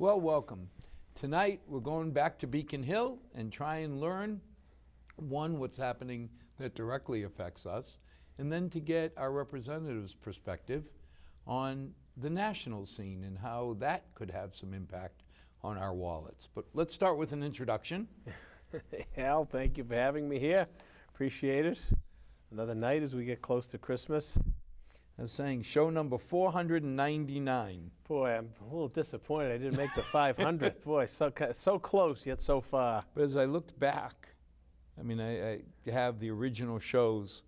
Well, welcome. Tonight we're going back to Beacon Hill and try and learn, one, what's happening that directly affects us, and then to get our representatives' perspective on the national scene and how that could have some impact on our wallets. But let's start with an introduction. Al, thank you for having me here. Appreciate it. Another night as we get close to Christmas. I was saying show number 499. Boy, I'm a little disappointed I didn't make the 500th. Boy, so close yet so far. But as I looked back, I mean, I have the original shows,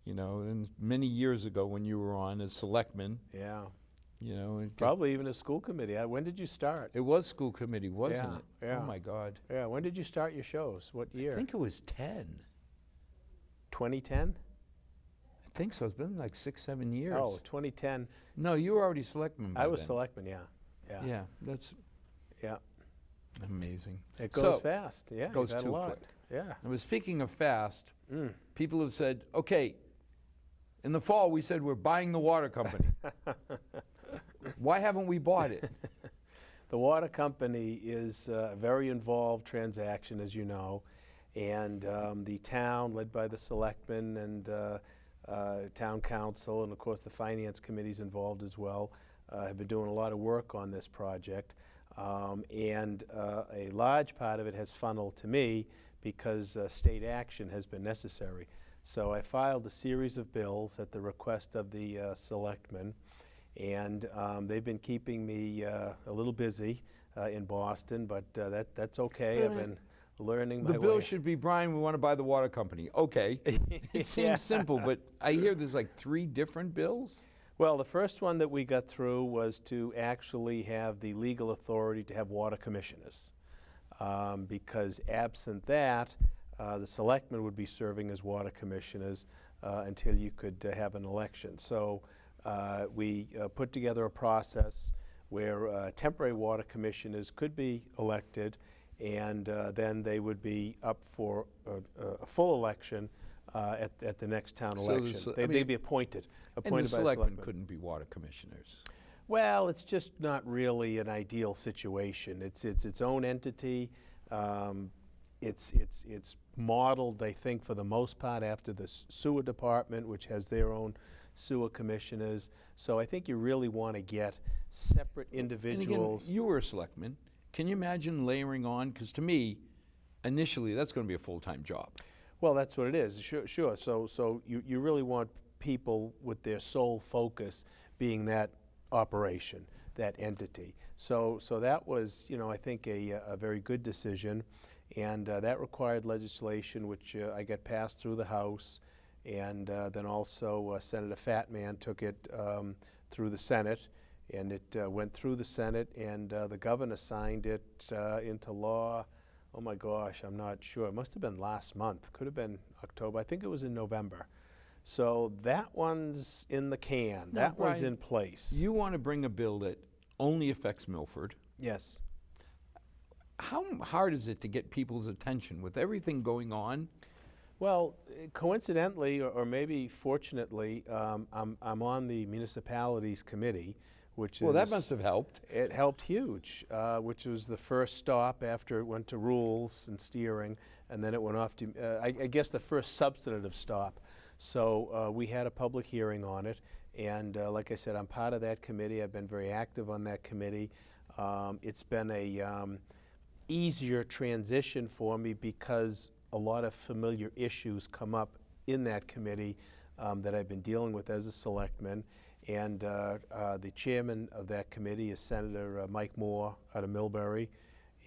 you know, and many years ago when you were on as selectman. Yeah. You know, Probably even a school committee. When did you start? It was school committee, wasn't it? Yeah. Oh my God. Yeah. When did you start your shows? What year? I think it was 10. 2010? I think so. It's been like 6, 7 years. Oh, 2010. No, you were already selectman by I was then. selectman, yeah. Yeah, that's amazing. It goes fast. Yeah. It goes you've had too a lot. quick. Yeah. And speaking of fast, people have said, okay, in the fall we said we're buying the water company. Why haven't we bought it? The water company is a very involved transaction, as you know, and the town, led by the selectmen and town council, and of course the finance committee's involved as well, have been doing a lot of work on this project. And a large part of it has funneled to me because state action has been necessary. So I filed a series of bills at the request of the selectmen, and they've been keeping me a little busy in Boston, but that's okay. I've been learning my way. The bill should be, Brian, we want to buy the water company. Okay. It seems simple, but I hear there's like 3 different bills? Well, the first one that we got through was to actually have the legal authority to have water commissioners. Because absent that, the selectmen would be serving as water commissioners until you could have an election. So we put together a process where temporary water commissioners could be elected, and then they would be up for a full election at the next town election. They'd be appointed And by the selectmen couldn't be water commissioners. Well, it's just not really an ideal situation. It's its own entity. It's modeled, I think, for the most part after the sewer department, which has their own sewer commissioners. So I think you really want to get separate individuals. And again, you were a selectman. Can you imagine layering on? Because to me, initially, that's going to be a full-time job. Well, that's what it is. Sure. So you really want people with their sole focus being that operation, that entity. So that was, I think a very good decision, and that required legislation, which I got passed through the House, and then also Senator Fatman took it through the Senate, and it went through the Senate, and the governor signed it into law. Oh my gosh, I'm not sure. It must have been last month. Could have been October. I think it was in November. So that one's in the can. Now, that Brian, one's in place. You want to bring a bill that only affects Milford. Yes. How hard is it to get people's attention with everything going on? Well, coincidentally, or maybe fortunately, I'm on the municipalities committee, which well, that must have helped. It helped huge, which was the first stop after it went to rules and steering, and then it went off to, I guess, the first substantive stop. So we had a public hearing on it, and like I said, I'm part of that committee. I've been very active on that committee. It's been a easier transition for me because a lot of familiar issues come up in that committee that I've been dealing with as a selectman. And the chairman of that committee is Senator Mike Moore out of Millbury,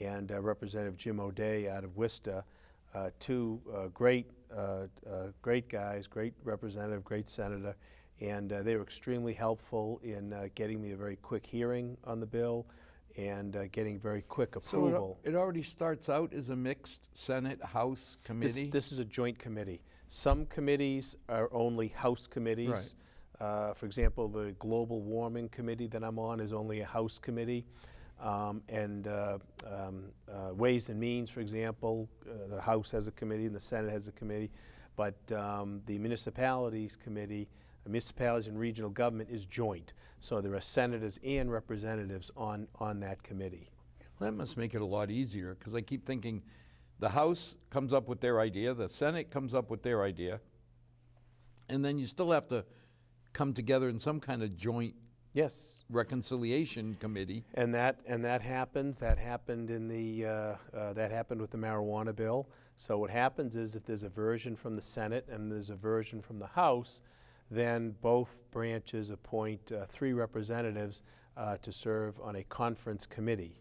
and Representative Jim O'Day out of Worcester. 2 great guys, great representative, great senator, and they were extremely helpful in getting me a very quick hearing on the bill and getting very quick approval. So it already starts out as a mixed Senate, House committee? This is a joint committee. Some committees are only House committees. Right. For example, the Global Warming Committee that I'm on is only a House committee. Ways and Means, for example, the House has a committee and the Senate has a committee. But the Municipalities Committee, Municipalities and Regional Government, is joint. So there are senators and representatives on that committee. That must make it a lot easier, because I keep thinking the House comes up with their idea, the Senate comes up with their idea, and then you still have to come together in some kind of joint Yes. reconciliation committee. And that happens. That happened in the that happened with the marijuana bill. So what happens is, if there's a version from the Senate and there's a version from the House, then both branches appoint 3 representatives to serve on a conference committee,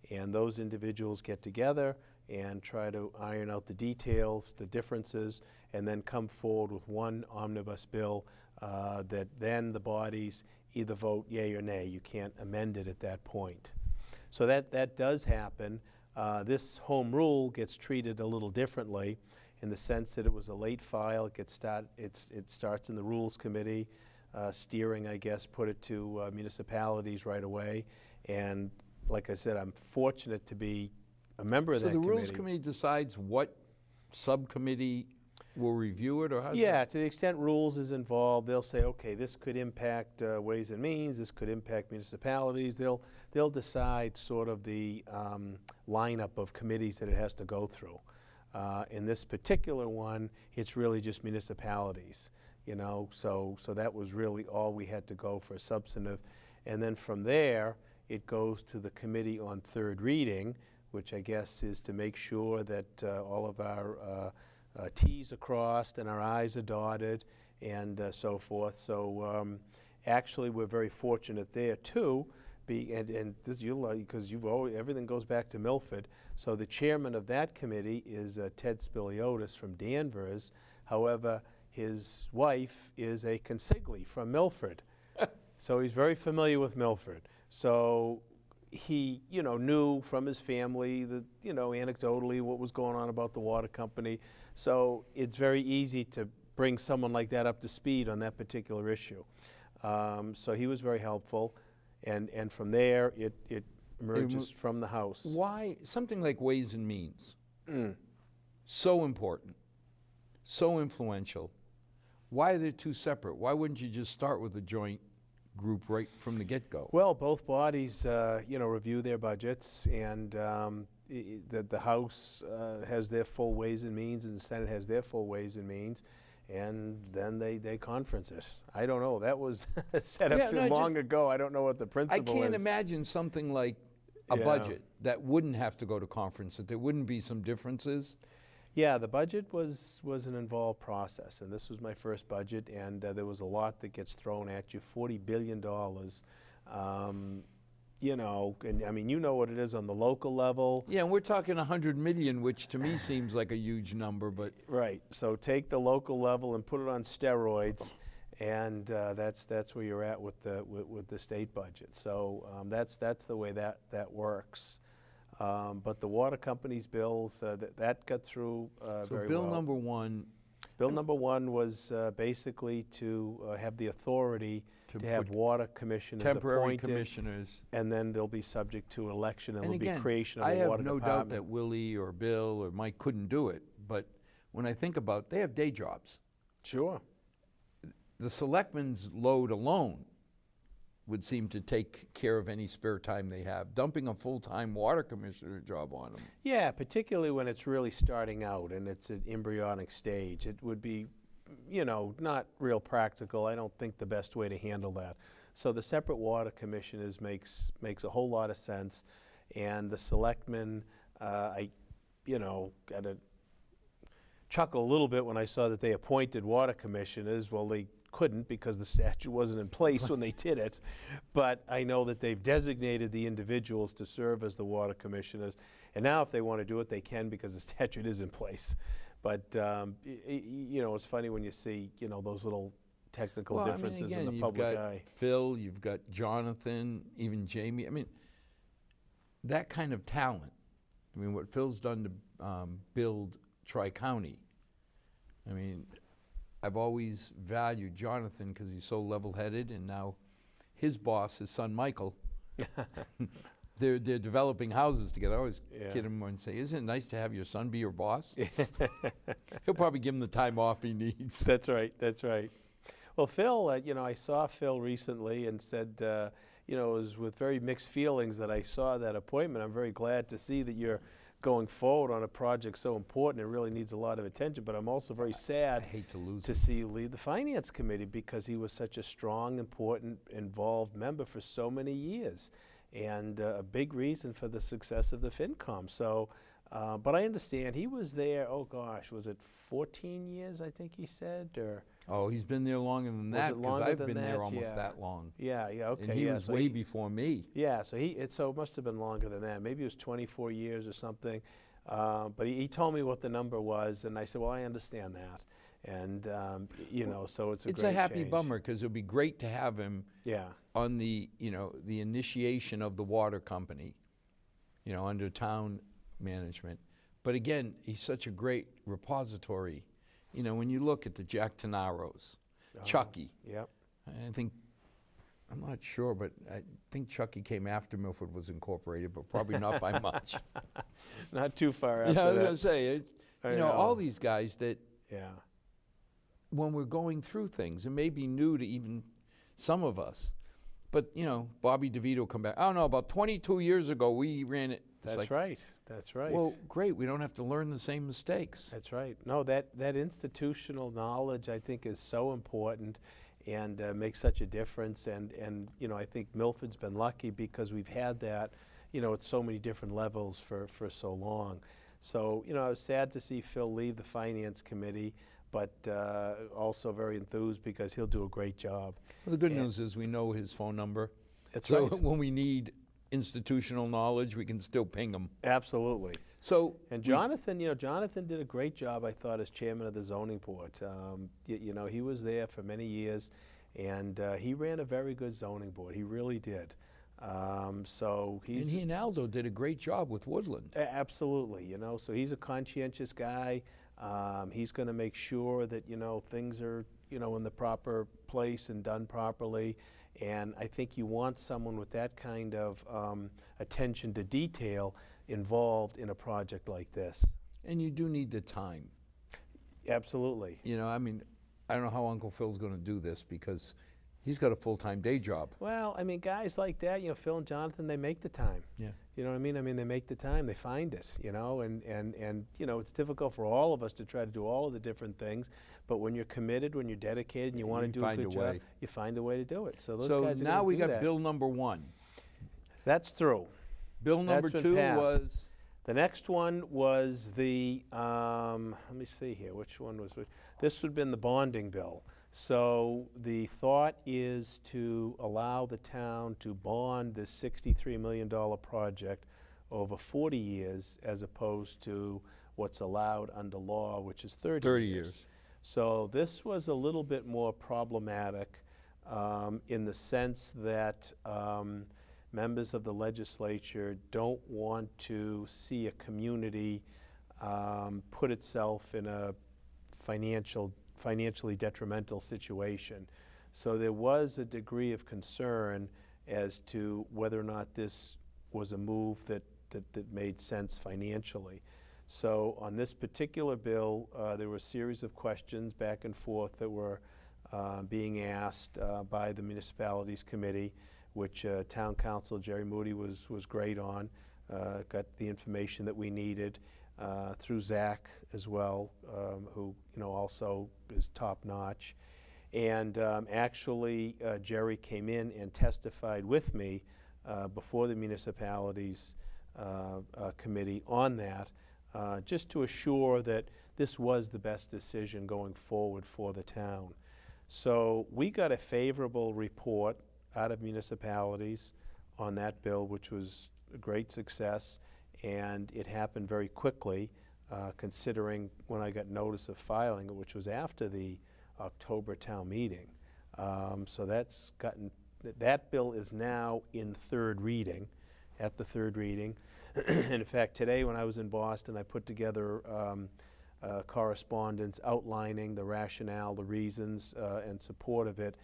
and those individuals get together and try to iron out the details, the differences, and then come forward with one omnibus bill that then the bodies either vote yea or nay. You can't amend it at that point. So that does happen. This home rule gets treated a little differently, in the sense that it was a late file. It starts in the Rules Committee. Steering, I guess, put it to municipalities right away. And like I said, I'm fortunate to be a member of that committee. So the Rules Committee decides what subcommittee will review it, or how's Yeah, that? to the extent Rules is involved, they'll say, okay, this could impact Ways and Means, this could impact municipalities. They'll decide sort of the lineup of committees that it has to go through. In this particular one, it's really just municipalities, you know, so that was really all we had to go for substantive. And then from there, it goes to the Committee on Third Reading, which I guess is to make sure that all of our T's are crossed and our I's are dotted, and so forth. So actually, we're very fortunate there too, and this, because everything goes back to Milford. So the chairman of that committee is Ted Spiliotis from Danvers. However, his wife is a consigley from Milford, so he's very familiar with Milford. So he, knew from his family that, anecdotally what was going on about the water company. So it's very easy to bring someone like that up to speed on that particular issue. So he was very helpful, and from there it emerges from the House. Why something like Ways and Means, so important, so influential, why are they two separate? Why wouldn't you just start with a joint group right from the get-go? Well, both bodies, review their budgets, and the House has their full Ways and Means, and the Senate has their full Ways and Means, and then they conference it. I don't know. That was set up long ago. I don't know what the principle is. I can't imagine something like a budget that wouldn't have to go to conference, that there wouldn't be some differences. Yeah, the budget was an involved process, and this was my first budget, and there was a lot that gets thrown at you. $40 billion, and I mean, you know what it is on the local level. Yeah, and we're talking 100 million, which to me seems like a huge number, but right. So take the local level and put it on steroids, and that's where you're at with the state budget. So that's the way that works. But the water company's bills, that got through very well. So bill number one. Bill number one was basically to have the authority to have water commissioners temporary appointed, commissioners, and then they'll be subject to election, and there'll again, be creation of a water I have no department. doubt that Willie or Bill or Mike couldn't do it, but when I think about it, they have day jobs. Sure. The selectmen's load alone would seem to take care of any spare time they have. Dumping a full-time water commissioner job on them. Yeah, particularly when it's really starting out and it's an embryonic stage. It would be, not real practical. I don't think the best way to handle that. So the separate water commissioners makes a whole lot of sense. And the selectmen, I got to chuckle a little bit when I saw that they appointed water commissioners. Well, they couldn't because the statute wasn't in place when they did it, but I know that they've designated the individuals to serve as the water commissioners, and now if they want to do it, they can because the statute is in place. But it's funny when you see those little technical differences in the public eye. You've got Phil, you've got Jonathan, even Jamie. I mean, that kind of talent. I mean, what Phil's done to build Tri-County. I mean, I've always valued Jonathan because he's so level-headed, and now his boss, his son Michael, they're developing houses together. I always kid him and say, isn't it nice to have your son be your boss? He'll probably give him the time off he needs. That's right, that's right. Well, Phil, I saw Phil recently and said, you know, it was with very mixed feelings that I saw that appointment. I'm very glad to see that you're going forward on a project so important. It really needs a lot of attention, but I'm also very I sad hate to lose to him. see you leave the Finance Committee because he was such a strong, important, involved member for so many years and a big reason for the success of the FinCom. So, but I understand he was there, oh gosh, was it 14 years, I think he said, or? Oh, he's been there longer than Was that it because longer I've than been there that? almost Yeah. that long. Yeah, okay. And he yeah, was so way before me. Yeah, so so it must have been longer than that. Maybe it was 24 years or something. But he told me what the number was, and I said, well, I understand that. And, you know, so it's a It's great a happy change. bummer because it would be great to have him Yeah, on the, you know, the initiation of the water company, you know, under town management. But again, he's such a great repository. You know, when you look at the Jack Tenaros, Chucky, yep. I think, I'm not sure, but I think Chucky came after Milford was incorporated, but probably not by much. Not too far after Yeah, I was that. going to say, I you know, all know. these guys that Yeah, when we're going through things, it may be new to even some of us, but, you know, Bobby DeVito come back, I don't know, about 22 years ago, we ran it. It's that's like, right. That's right. well, great, we don't have to learn the same mistakes. That's right. No, that institutional knowledge, I think, is so important and makes such a difference. And you know, I think Milford's been lucky because we've had that, you know, at so many different levels for so long. So, you know, I was sad to see Phil leave the Finance Committee, but also very enthused because he'll do a great job. Well, the good And- news is we know his phone number. That's So right. when we need institutional knowledge, we can still ping him. Absolutely. So, And Jonathan, you know, Jonathan did a great job, I thought, as chairman of the zoning board. You know, he was there for many years, and he ran a very good zoning board. He really did. So and he's he and Aldo did a great job with Woodland. absolutely, you know, so he's a conscientious guy. He's going to make sure that, you know, things are, you know, in the proper place and done properly. And I think you want someone with that kind of attention to detail involved in a project like this. And you do need the time. Absolutely. You know, I mean, I don't know how Uncle Phil's going to do this because he's got a full-time day job. Well, I mean, guys like that, you know, Phil and Jonathan, they make the time. Yeah. You know what I mean? I mean, they make the time, they find it, you know, and you know, it's difficult for all of us to try to do all of the different things, but when you're committed, when you're dedicated, and you want to You do a find good a job, way. you find a way to do it. So those So guys are now gonna we do got that. bill number 1. That's through. Bill number That's 2 been passed. was, The next one was the, let me see here, which one was which? This would have been the bonding bill. So the thought is to allow the town to bond this $63 million project over 40 years as opposed to what's allowed under law, which is 30 years. So this was a little bit more problematic in the sense that members of the legislature don't want to see a community put itself in a financially detrimental situation. So there was a degree of concern as to whether or not this was a move that made sense financially. So on this particular bill, there were a series of questions back and forth that were being asked by the municipalities committee, which town council Jerry Moody was great on, got the information that we needed through Zach as well, who, you know, also is top notch. And actually Jerry came in and testified with me before the municipalities committee on that, just to assure that this was the best decision going forward for the town. So we got a favorable report out of municipalities on that bill, which was a great success, and it happened very quickly, considering when I got notice of filing, which was after the October town meeting. So that's gotten, that bill is now in third reading, at the third reading. And in fact, today when I was in Boston, I put together correspondence outlining the rationale, the reasons, and support of it,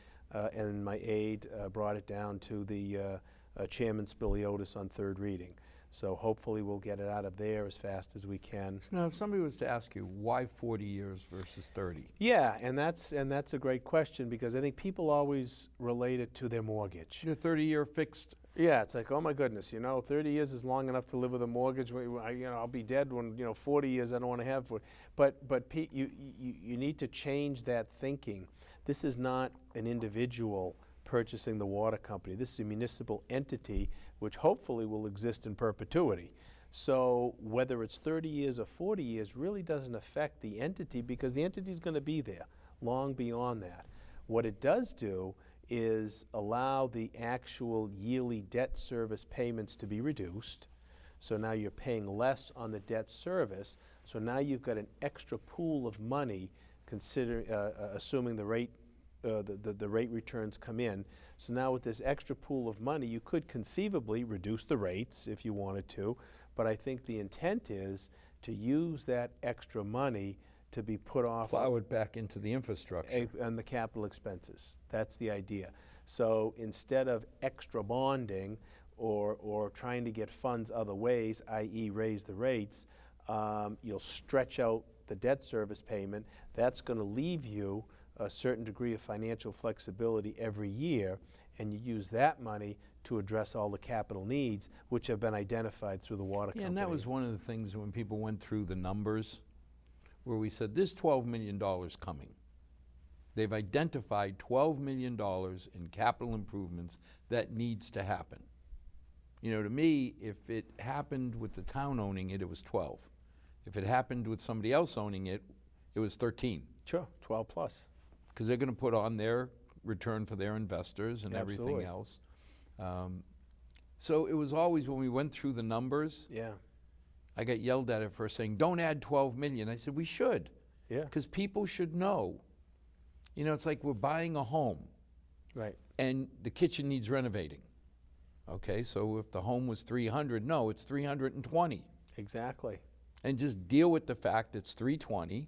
and my aide brought it down to the Chairman Spiliotis on third reading. So hopefully we'll get it out of there as fast as we can. Now, if somebody was to ask you, why 40 years versus 30? Yeah, and that's a great question, because I think people always relate it to their mortgage. The 30-year fixed. Yeah, it's like, oh my goodness, 30 years is long enough to live with a mortgage. I'll be dead when 40 years I don't want to have. But Pete, you need to change that thinking. This is not an individual purchasing the water company. This is a municipal entity which hopefully will exist in perpetuity. So whether it's 30 years or 40 years really doesn't affect the entity, because the entity is going to be there long beyond that. What it does do is allow the actual yearly debt service payments to be reduced. So now you're paying less on the debt service. So now you've got an extra pool of money, assuming the rate returns come in. So now with this extra pool of money, you could conceivably reduce the rates if you wanted to, but I think the intent is to use that extra money to be put off. Plow it back into the infrastructure. And the capital expenses. That's the idea. So instead of extra bonding or trying to get funds other ways, i.e. raise the rates, you'll stretch out the debt service payment. That's going to leave you a certain degree of financial flexibility every year, and you use that money to address all the capital needs which have been identified through the water company. And that was one of the things when people went through the numbers, where we said, there's $12 million coming. They've identified $12 million in capital improvements that needs to happen. To me, if it happened with the town owning it, it was 12. If it happened with somebody else owning it, it was 13. Sure, 12 plus. Because they're going to put on their return for their investors and Absolutely. everything else. So it was always, when we went through the numbers, Yeah. I got yelled at for saying, don't add 12 million. I said, we should. Yeah. Because people should know. It's like we're buying a home. Right. And the kitchen needs renovating. Okay, so if the home was 300, no, it's 320. Exactly. And just deal with the fact it's 320.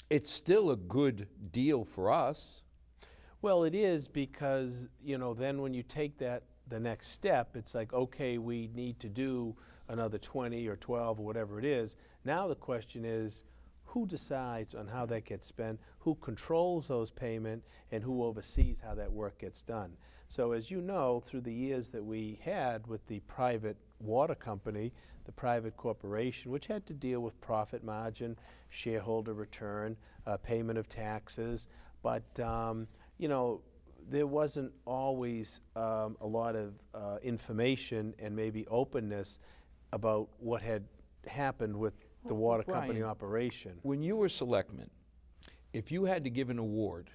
It's still a good deal for us. Well, it is, because, then when you take the next step, it's like, okay, we need to do another 20 or 12 or whatever it is. Now the question is, who decides on how that gets spent, who controls those payments, and who oversees how that work gets done? So as you know, through the years that we had with the private water company, the private corporation, which had to deal with profit margin, shareholder return, payment of taxes, but there wasn't always a lot of information and maybe openness about what had happened with the water company operation. When you were selectman, if you had to give an award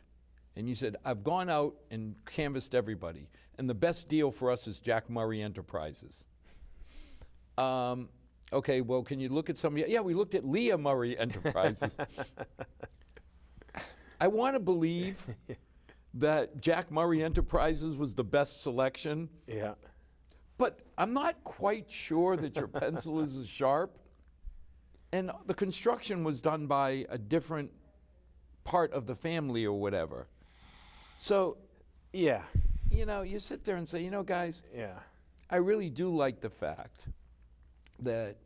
and you said, I've gone out and canvassed everybody, and the best deal for us is Jack Murray Enterprises. Okay, well, can you look at somebody? Yeah, we looked at Leah Murray Enterprises. I want to believe that Jack Murray Enterprises was the best selection. Yeah. But I'm not quite sure that your pencil is as sharp. And the construction was done by a different part of the family or whatever. So, Yeah. you sit there and say, guys, Yeah. I really do like the fact that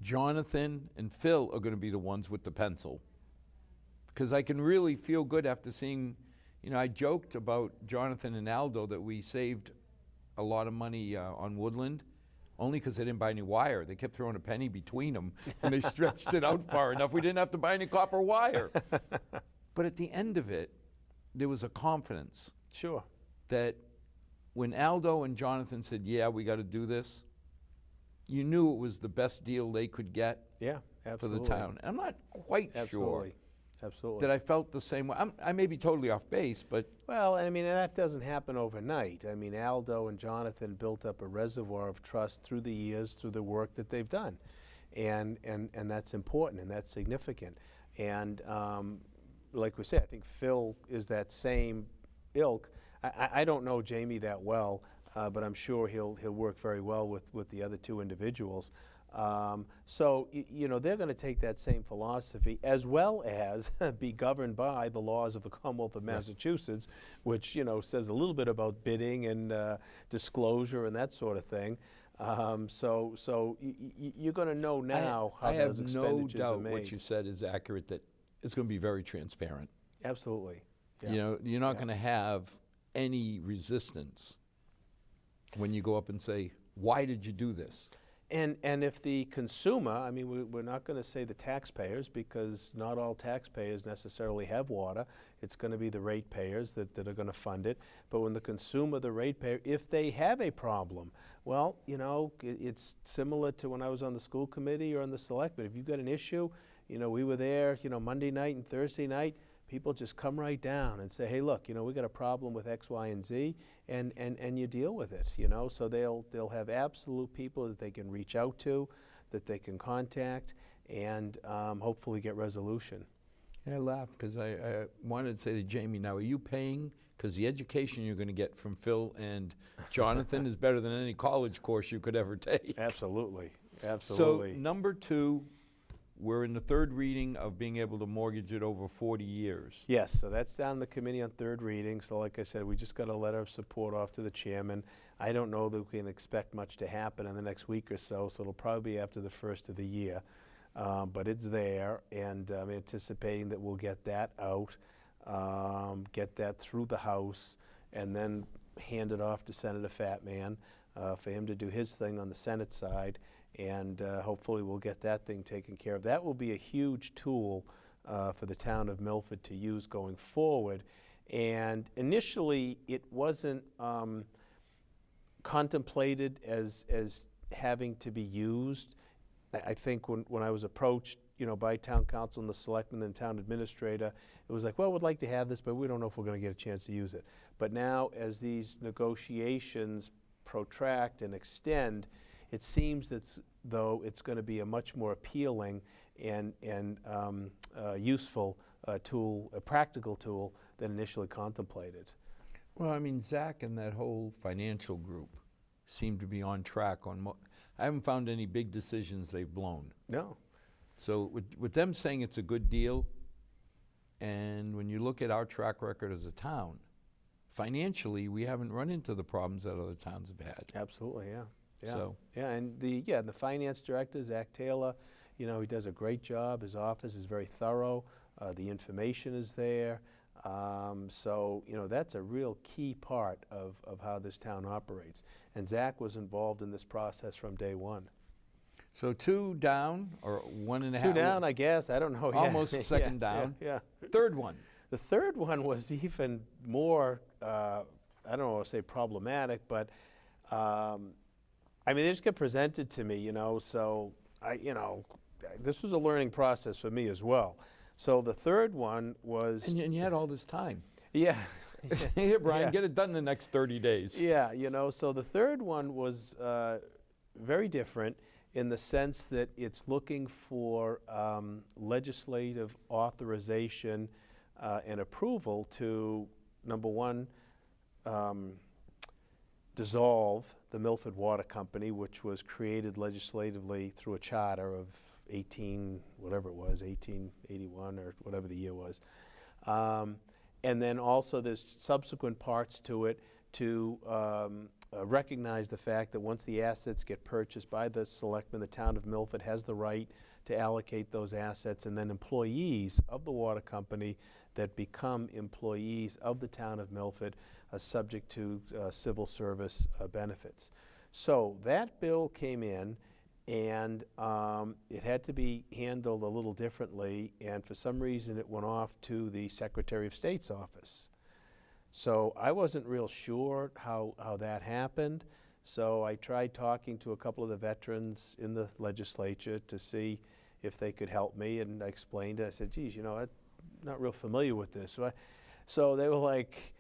Jonathan and Phil are going to be the ones with the pencil. Because I can really feel good after seeing, I joked about Jonathan and Aldo that we saved a lot of money on Woodland, only because they didn't buy any wire. They kept throwing a penny between them, and they stretched it out far enough we didn't have to buy any copper wire. But at the end of it, there was a confidence. Sure. That when Aldo and Jonathan said, yeah, we got to do this, you knew it was the best deal they could get. Yeah, absolutely. For the town. And I'm not quite sure Absolutely. that I felt the same way. I may be totally off base, but... Well, that doesn't happen overnight. Aldo and Jonathan built up a reservoir of trust through the years, through the work that they've done. And that's important, and that's significant. And like we said, I think Phil is that same ilk. I don't know Jamie that well, but I'm sure he'll work very well with the other two individuals. So they're going to take that same philosophy, as well as be governed by the laws of the Commonwealth of Massachusetts, which says a little bit about bidding and disclosure and that sort of thing. So you're going to know now how I those have no expenditures are doubt made. what you said is accurate, that it's going to be very transparent. Absolutely. Yeah. You know, you're not Yeah. going to have any resistance when you go up and say, why did you do this? And if the consumer, I mean, we're not going to say the taxpayers, because not all taxpayers necessarily have water. It's going to be the ratepayers that are going to fund it. But when the consumer, the ratepayer, if they have a problem, well, you know, it's similar to when I was on the school committee or on the selectmen. If you've got an issue, you know, we were there, you know, Monday night and Thursday night. People just come right down and say, hey, look, you know, we got a problem with X, Y, and Z, and you deal with it, you know. So they'll have absolute people that they can reach out to, that they can contact, and hopefully get resolution. I laugh because I wanted to say to Jamie, now are you paying? Because the education you're going to get from Phil and Jonathan is better than any college course you could ever take. Absolutely, absolutely. So number 2, we're in the 3rd reading of being able to mortgage it over 40 years. Yes, so that's down in the committee on 3rd reading. So like I said, we just got a letter of support off to the chairman. I don't know that we can expect much to happen in the next week or so it'll probably be after the 1st of the year. But it's there, and I'm anticipating that we'll get that out, get that through the House, and then hand it off to Senator Fatman for him to do his thing on the Senate side. And hopefully we'll get that thing taken care of. That will be a huge tool for the town of Milford to use going forward. And initially, it wasn't contemplated as having to be used. I think when I was approached, you know, by town council and the selectman and town administrator, it was like, well, we'd like to have this, but we don't know if we're going to get a chance to use it. But now, as these negotiations protract and extend, it seems though it's going to be a much more appealing and useful tool, a practical tool than initially contemplated. Well, I mean, Zach and that whole financial group seem to be on track on. I haven't found any big decisions they've blown. No. So with them saying it's a good deal, and when you look at our track record as a town, financially we haven't run into the problems that other towns have had. Absolutely, yeah. Yeah. So. Yeah, and the finance director, Zach Taylor, you know, he does a great job. His office is very thorough. The information is there. So, you know, that's a real key part of how this town operates. And Zach was involved in this process from day one. So 2 down, or 1.5? 2 down, I guess. I don't know. Almost second down. Yeah. 3rd one. The 3rd one was even more, I don't want to say problematic, but I mean, they just get presented to me, you know, so this was a learning process for me as well. So the 3rd one was... And you had all this time. Yeah. Here, Brian, Yeah. get it done in the next 30 days. Yeah, you know, so the 3rd one was very different in the sense that it's looking for legislative authorization and approval to, number 1, dissolve the Milford Water Company, which was created legislatively through a charter of 1881 or whatever the year was. And then also there's subsequent parts to it to recognize the fact that once the assets get purchased by the selectmen, the town of Milford has the right to allocate those assets, and then employees of the water company that become employees of the town of Milford are subject to civil service benefits. So that bill came in, and it had to be handled a little differently, and for some reason it went off to the Secretary of State's office. So I wasn't real sure how that happened, so I tried talking to a couple of the veterans in the legislature to see if they could help me, and I explained it. I said, geez, you know, I'm not real familiar with this. So they were like,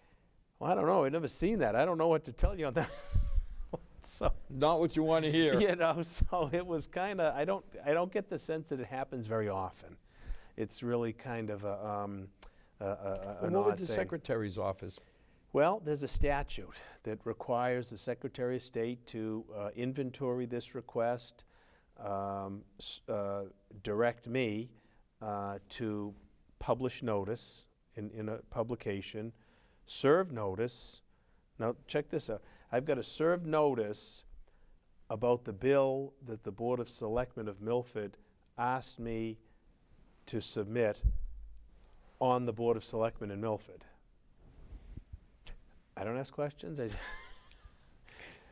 well, I don't know, I've never seen that. I don't know what to tell you on that. So, not what you want to hear. You know, so it was kind of, I don't get the sense that it happens very often. It's really kind of an What would the Secretary's office? Well, there's a statute that requires the Secretary of State to inventory this request, direct me to publish notice in a publication, serve notice. Now, check this out. I've got to serve notice about the bill that the Board of Selectmen of Milford asked me to submit on the Board of Selectmen in Milford. I don't ask questions.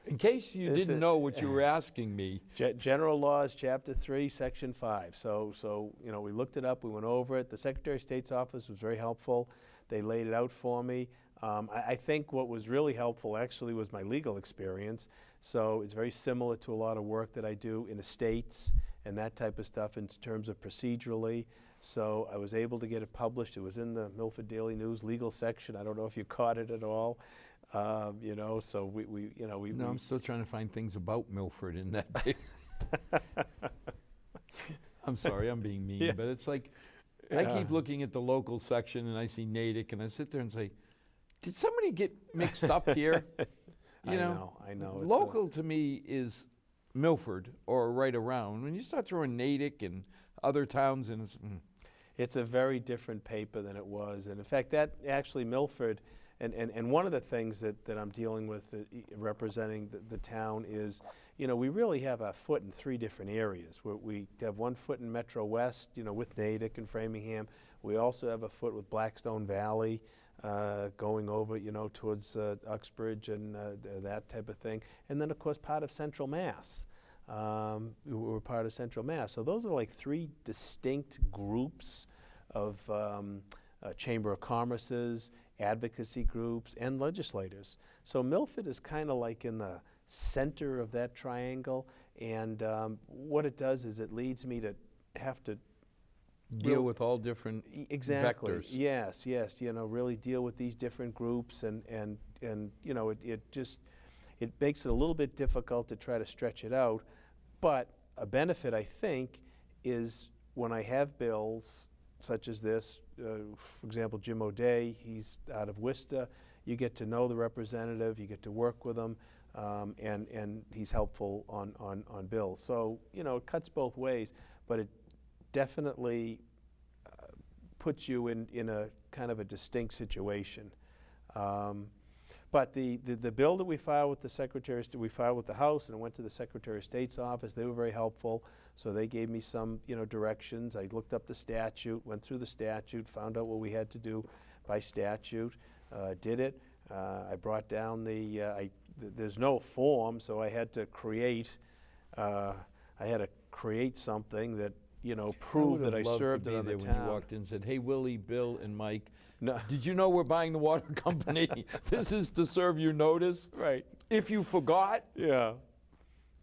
In case you This didn't is- know what you were asking me, General Laws, Chapter 3, Section 5. So, you know, we looked it up, we went over it. The Secretary of State's office was very helpful. They laid it out for me. I think what was really helpful actually was my legal experience. So it's very similar to a lot of work that I do in estates and that type of stuff in terms of procedurally. So I was able to get it published. It was in the Milford Daily News legal section. I don't know if you caught it at all. You know, so we no, I'm still trying to find things about Milford in that day. I'm sorry, I'm being mean, Yeah. but it's like, I Yeah. keep looking at the local section and I see Natick and I sit there and say, did somebody get mixed up here? I know. It's a- Local to me is Milford or right around. When you start throwing Natick and other towns in, It's a very different paper than it was. And in fact, that actually Milford, and one of the things that I'm dealing with representing the town is, you know, we really have a foot in 3 different areas. We have 1 foot in Metro West, you know, with Natick and Framingham. We also have a foot with Blackstone Valley going over, you know, towards Uxbridge and that type of thing. And then, of course, part of Central Mass. We're part of Central Mass. So those are like 3 distinct groups of Chamber of Commerce's, advocacy groups, and legislators. So Milford is kind of like in the center of that triangle, and what it does is it leads me to have to deal with all different exactly vectors. yes you know, really deal with these different groups, and you know, it makes it a little bit difficult to try to stretch it out. But a benefit, I think, is when I have bills such as this, for example, Jim O'Day, he's out of Worcester, you get to know the representative, you get to work with him, and he's helpful on bills. So, you know, it cuts both ways, but it definitely puts you in a kind of a distinct situation. But the bill that we filed with the Secretary, we filed with the House, and it went to the Secretary of State's office. They were very helpful, so they gave me some, you know, directions. I looked up the statute, went through the statute, found out what we had to do by statute, did it. I brought down there's no form, so I had to create something that, you know, proved that I served it on the when you town. walked in and said, hey, Willie, Bill, and Mike, No. did you know we're buying the water company? This is to serve your notice. Right. If you forgot, Yeah.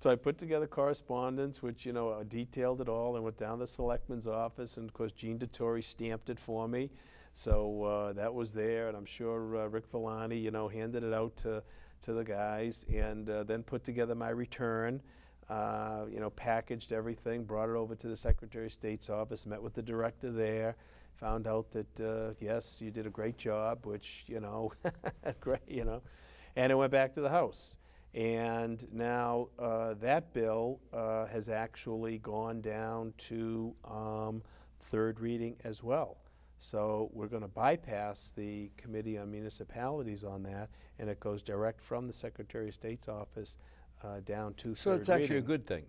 So I put together correspondence, which, you know, detailed it all, and went down to the selectman's office, and of course Gene Dettori stamped it for me. So that was there, and I'm sure Rick Villani, you know, handed it out to the guys, and then put together my return, you know, packaged everything, brought it over to the Secretary of State's office, met with the director there, found out that, yes, you did a great job, which, you know, great, you know, and it went back to the House. And now that bill has actually gone down to 3rd reading as well. So we're going to bypass the Committee on Municipalities on that, and it goes direct from the Secretary of State's office down to 3rd reading. so it's actually a good thing.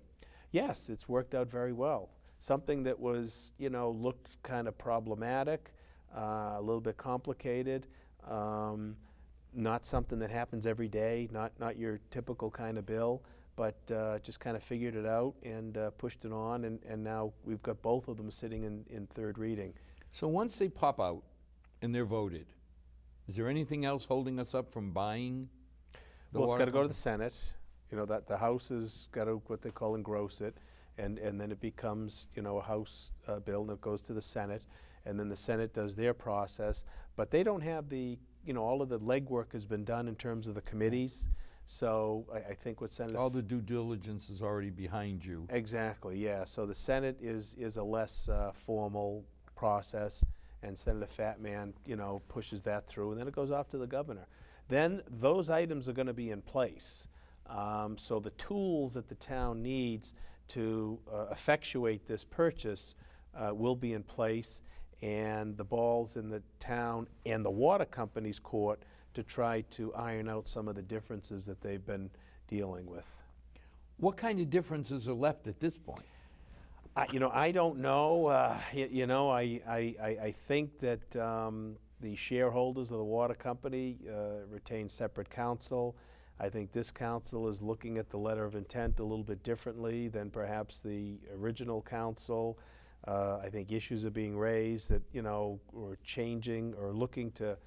Yes, it's worked out very well. Something that was, you know, looked kind of problematic, a little bit complicated, not something that happens every day, not your typical kind of bill, but just kind of figured it out and pushed it on, and now we've got both of them sitting in 3rd reading. So once they pop out and they're voted, is there anything else holding us up from buying the Well, it's water got to go to the company? Senate. You know, that the House has got to, what they call, engross it, and then it becomes, you know, a House bill, and it goes to the Senate, and then the Senate does their process. But they don't have the, you know, all of the legwork has been done in terms of the committees. So I think what Senator... All the due diligence is already behind you. Exactly, yeah. So the Senate is a less formal process, and Senator Fatman, you know, pushes that through, and then it goes off to the governor. Then those items are going to be in place. So the tools that the town needs to effectuate this purchase will be in place, and the ball's in the town and the water company's court to try to iron out some of the differences that they've been dealing with. What kind of differences are left at this point? I don't know. I think that the shareholders of the water company retain separate counsel. I think this council is looking at the letter of intent a little bit differently than perhaps the original council. I think issues are being raised that, we're changing or looking to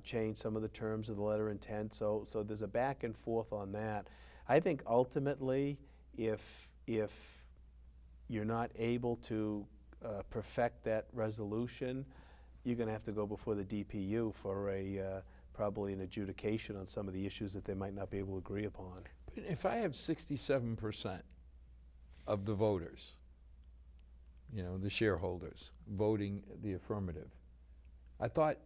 change some of the terms of the letter of intent. So there's a back and forth on that. I think ultimately, if you're not able to perfect that resolution, you're going to have to go before the DPU for probably an adjudication on some of the issues that they might not be able to agree upon. But if I have 67% of the voters, the shareholders, voting the affirmative, I thought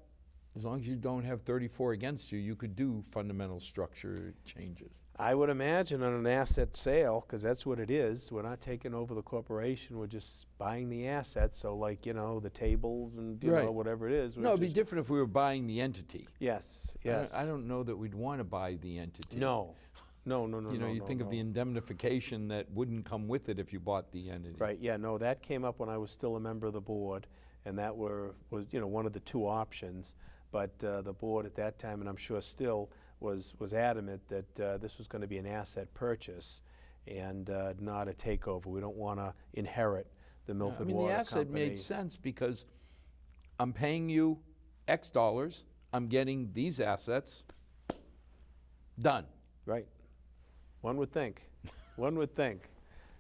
as long as you don't have 34 against you, you could do fundamental structure changes. I would imagine on an asset sale, because that's what it is, we're not taking over the corporation, we're just buying the assets. So like, the tables and, Right. whatever it is. No, it'd be different if we were buying the entity. Yes, yes. I don't know that we'd want to buy the entity. No. No. You think of the indemnification that wouldn't come with it if you bought the entity. Right, yeah, no, that came up when I was still a member of the board, and that was one of the two options. But the board at that time, and I'm sure still, was adamant that this was going to be an asset purchase and not a takeover. We don't want to inherit the Milford Water Company. The asset made sense because I'm paying you X dollars, I'm getting these assets, done. Right. One would think. One would think.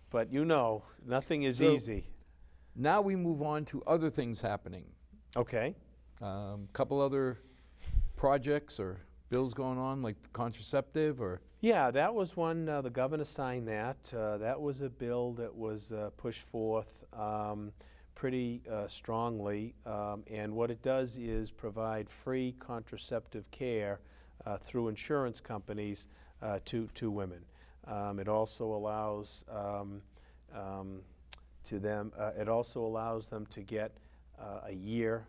But nothing is So- easy. Now we move on to other things happening. Okay. Couple other projects or bills going on, like the contraceptive or? Yeah, that was one, the governor signed that. That was a bill that was pushed forth pretty strongly. And what it does is provide free contraceptive care through insurance companies to women. It also allows them to get a year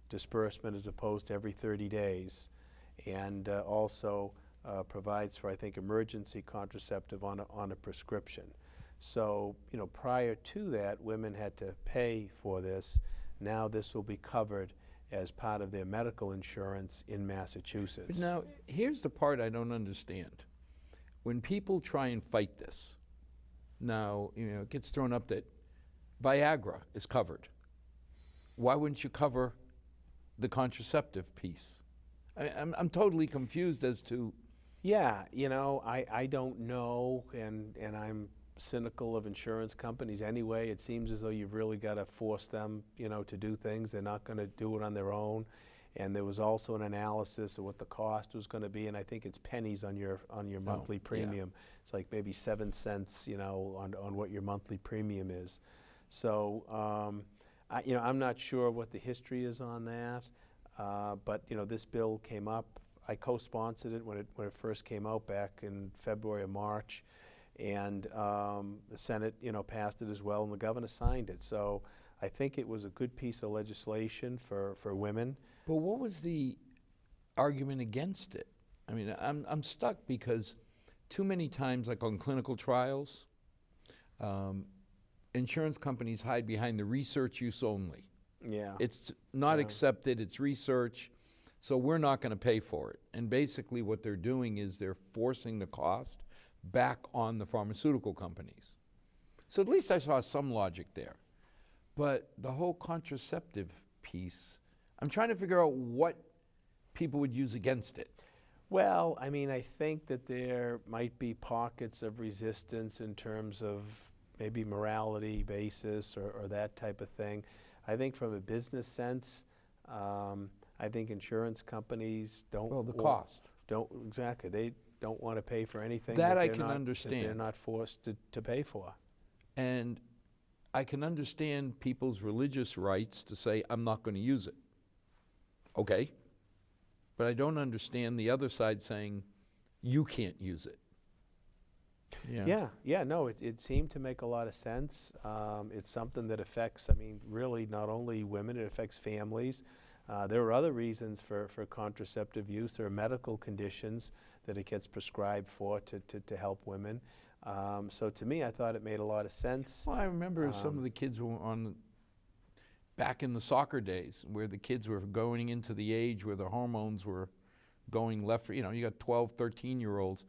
disbursement as opposed to every 30 days. And also provides for, I think, emergency contraceptive on a prescription. So, prior to that, women had to pay for this. Now this will be covered as part of their medical insurance in Massachusetts. But now, here's the part I don't understand. When people try and fight this, now, it gets thrown up that Viagra is covered. Why wouldn't you cover the contraceptive piece? I'm totally confused as to. Yeah, I don't know, and I'm cynical of insurance companies anyway. It seems as though you've really got to force them, to do things. They're not going to do it on their own. And there was also an analysis of what the cost was going to be, and I think it's pennies on your monthly premium. Yeah. It's like maybe 7 cents, on what your monthly premium is. So, I'm not sure what the history is on that. But this bill came up. I co-sponsored it when it first came out back in February or March, and the Senate passed it as well, and the governor signed it. So I think it was a good piece of legislation for women. But what was the argument against it? I mean, I'm stuck because too many times, like on clinical trials, insurance companies hide behind the research use only. Yeah. It's not accepted, it's research, so we're not going to pay for it. And basically what they're doing is they're forcing the cost back on the pharmaceutical companies. So at least I saw some logic there. But the whole contraceptive piece, I'm trying to figure out what people would use against it. Well, I think that there might be pockets of resistance in terms of maybe morality basis or that type of thing. I think from a business sense, I think insurance companies don't. Well, the cost. Exactly. They don't want to pay for anything That I they're can not- understand. that they're not forced to pay for. And I can understand people's religious rights to say, I'm not going to use it. Okay. But I don't understand the other side saying, you can't use it. No, it seemed to make a lot of sense. It's something that affects, really not only women, it affects families. There are other reasons for contraceptive use. There are medical conditions that it gets prescribed for to help women. So to me, I thought it made a lot of sense. Well, I remember some of the kids were back in the soccer days, where the kids were going into the age where the hormones were going left. You know, you got 12, 13-year-olds.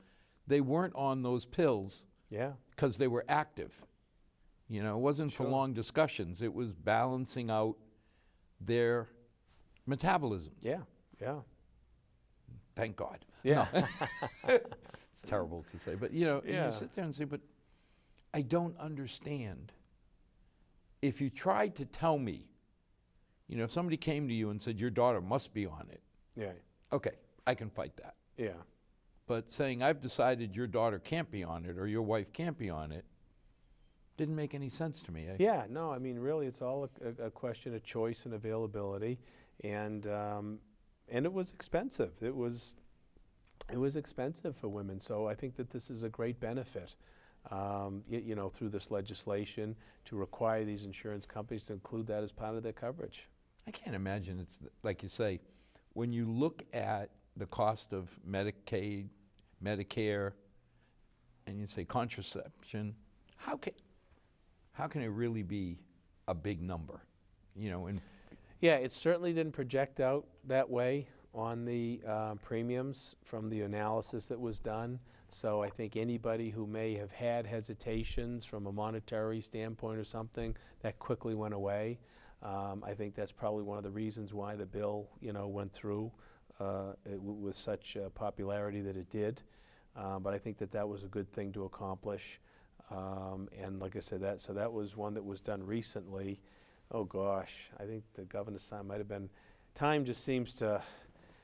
They weren't on those pills Yeah, because they were active. You know, it wasn't for Sure. long discussions. It was balancing out their metabolisms. yeah, yeah. Thank God. Yeah. No. It's terrible to say, but you know, and Yeah. you sit there and say, but I don't understand. If you tried to tell me, you know, if somebody came to you and said, your daughter must be on it, Yeah, okay, I can fight that. yeah. But saying, I've decided your daughter can't be on it or your wife can't be on it, didn't make any sense to me. Yeah, no, I mean, really, it's all a question of choice and availability, and it was expensive. It was expensive for women, so I think that this is a great benefit, you know, through this legislation to require these insurance companies to include that as part of their coverage. I can't imagine it's, like you say, when you look at the cost of Medicaid, Medicare, and you say contraception, how can it really be a big number? You know, and Yeah, it certainly didn't project out that way on the premiums from the analysis that was done. So I think anybody who may have had hesitations from a monetary standpoint or something, that quickly went away. I think that's probably one of the reasons why the bill, you know, went through with such popularity that it did. But I think that that was a good thing to accomplish. And like I said, that was one that was done recently. Oh gosh, I think the governor's sign might have been, time just seems to,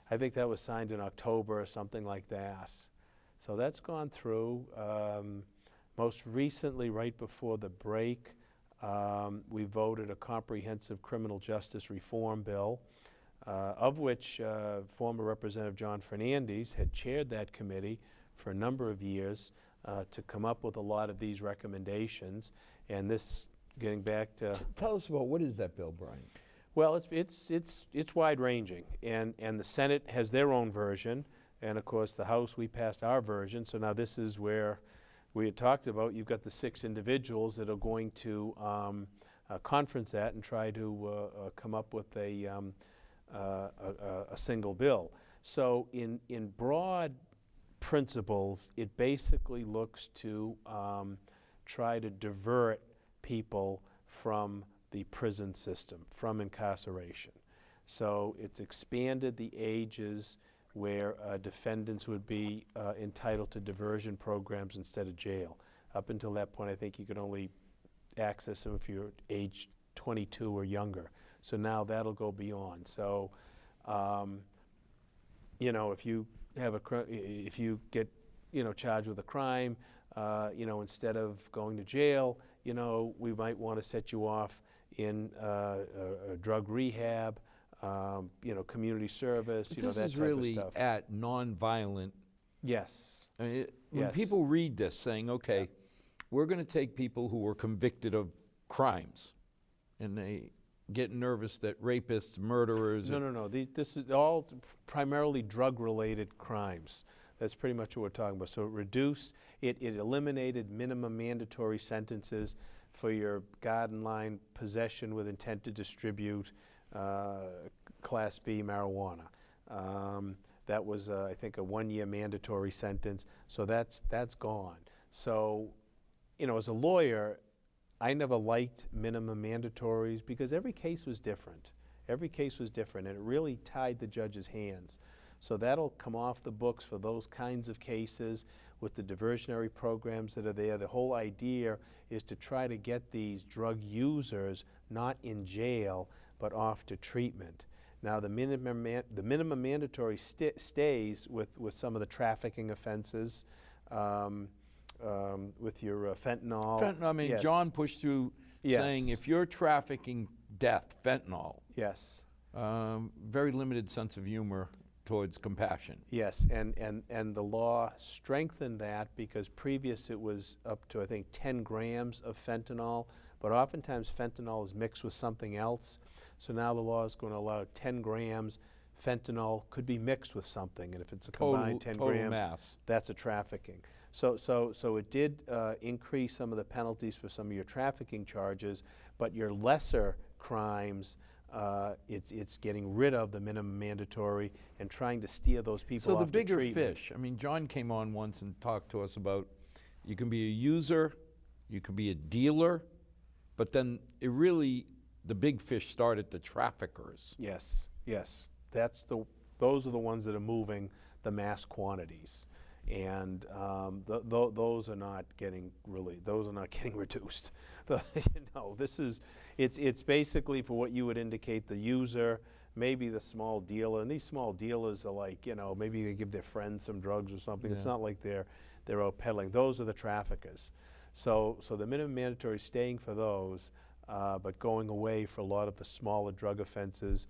I think that was signed in October or something like that. So that's gone through. Most recently, right before the break, we voted a comprehensive criminal justice reform bill, of which former Representative John Fernandes had chaired that committee for a number of years to come up with a lot of these recommendations. And this, getting back to, tell us about, what is that bill, Brian? well, it's wide-ranging, and the Senate has their own version, and of course the House, we passed our version. So now this is where we had talked about, you've got the 6 individuals that are going to conference that and try to come up with a single bill. So in broad principles, it basically looks to try to divert people from the prison system, from incarceration. So it's expanded the ages where defendants would be entitled to diversion programs instead of jail. Up until that point, I think you could only access them if you're age 22 or younger. So now that'll go beyond. So, you know, if you have if you get, you know, charged with a crime, you know, instead of going to jail, you know, we might want to set you off in a drug rehab, you know, community service, But you know, this that is type really of stuff. at nonviolent. Yes. I mean, when Yes. people read this saying, okay, we're going to take people who were convicted of crimes, and they get nervous that rapists, murderers. No. This is all primarily drug-related crimes. That's pretty much what we're talking about. So it reduced, it eliminated minimum mandatory sentences for your garden line possession with intent to distribute Class B marijuana. That was, I think, a 1-year mandatory sentence. So that's gone. So, you know, as a lawyer, I never liked minimum mandatories because every case was different. Every case was different, and it really tied the judge's hands. So that'll come off the books for those kinds of cases with the diversionary programs that are there. The whole idea is to try to get these drug users not in jail, but off to treatment. Now, the minimum mandatory stays with some of the trafficking offenses, with your fentanyl. I mean, Yes. John pushed through saying Yes. if you're trafficking fentanyl, Yes. very limited sense of humor towards compassion. Yes, and the law strengthened that because previous it was up to, I think, 10 grams of fentanyl, but oftentimes fentanyl is mixed with something else. So now the law is going to allow 10 grams. Fentanyl could be mixed with something, and if it's a combined 10 Total grams, mass. that's a trafficking. So it did increase some of the penalties for some of your trafficking charges, but your lesser crimes, it's getting rid of the minimum mandatory and trying to steer those people So off the bigger to treatment. fish, I mean, John came on once and talked to us about, you can be a user, you can be a dealer, but then it really, the big fish start at the traffickers. Yes, yes. Those are the ones that are moving the mass quantities. And those are not getting reduced. It's basically, for what you would indicate, the user, maybe the small dealer, and these small dealers are like, maybe they give their friends some drugs or something. It's Yeah. not like they're out peddling. Those are the traffickers. So the minimum mandatory is staying for those, but going away for a lot of the smaller drug offenses,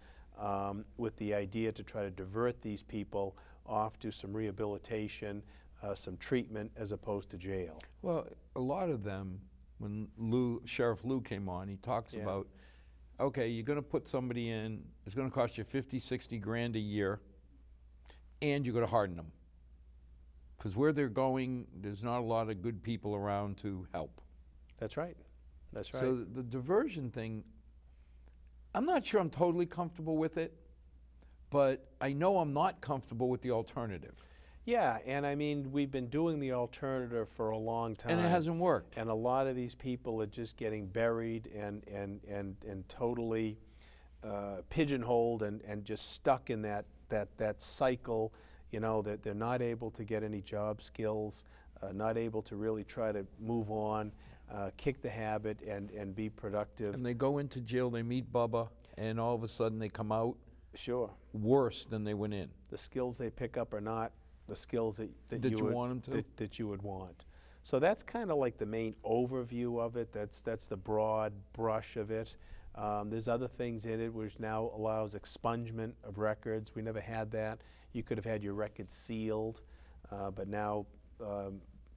with the idea to try to divert these people off to some rehabilitation, some treatment, as opposed to jail. Well, a lot of them, when Sheriff Lou came on, he talks Yeah. about, okay, you're going to put somebody in, it's going to cost you 50, 60 grand a year, and you're going to harden them. Because where they're going, there's not a lot of good people around to help. That's right. That's right. So the diversion thing, I'm not sure I'm totally comfortable with it, but I know I'm not comfortable with the alternative. Yeah, and I mean, we've been doing the alternative for a long time. And it hasn't worked. And a lot of these people are just getting buried and totally pigeonholed and just stuck in that cycle, that they're not able to get any job skills, not able to really try to move on, kick the habit and be productive. And they go into jail, they meet Bubba, and all of a sudden they come out Sure. worse than they went in. The skills they pick up are not the skills that you want them to? that you would want. So that's kind of like the main overview of it. That's the broad brush of it. There's other things in it which now allows expungement of records. We never had that. You could have had your records sealed, but now,